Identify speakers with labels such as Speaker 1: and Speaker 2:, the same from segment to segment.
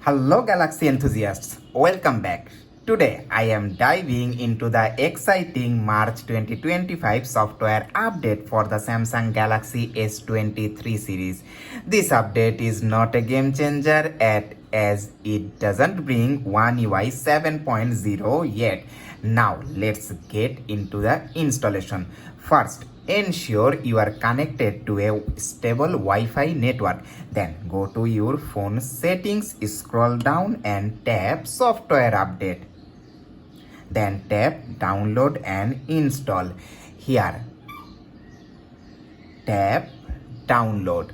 Speaker 1: Hello Galaxy enthusiasts, welcome back. Today I am diving into the exciting March 2025 software update for the Samsung Galaxy S23 series. This update is not a game changer as it doesn't bring One UI 7.0 yet. Now let's get into the installation. First, ensure you are connected to a stable Wi-Fi network. Then go to your phone settings, scroll down and tap software update. Then tap download and install. Here tap download.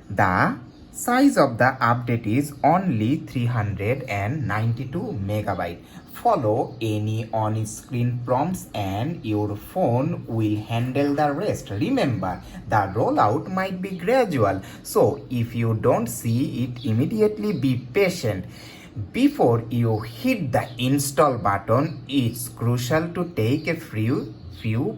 Speaker 1: The size of the update is only 392 megabyte. Follow any on-screen prompts and your phone will handle the rest. Remember, the rollout might be gradual, so if you don't see it immediately, be patient. Before you hit the install button, it's crucial to take a few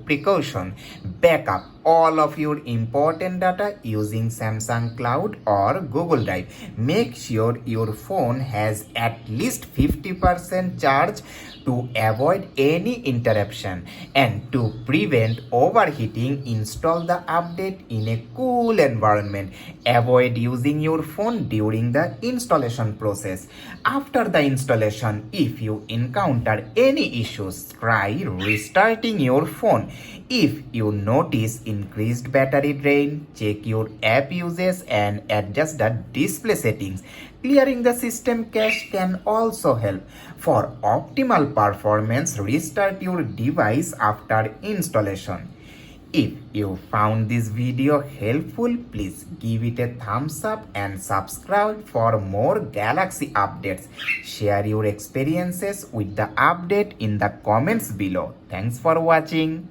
Speaker 1: precautions. Backup all of your important data using Samsung Cloud or Google Drive. Make sure your phone has at least 50% charge to avoid any interruption, and to prevent overheating, install the update in a cool environment. Avoid using your phone during the installation process. After the installation, if you encounter any issues, try restarting your phone. If you notice increased battery drain, check your app uses and adjust the display settings. Clearing the system cache can also help. For optimal performance, restart your device after installation. If you found this video helpful, please give it a thumbs up and subscribe for more Galaxy updates. Share your experiences with the update in the comments below. Thanks for watching.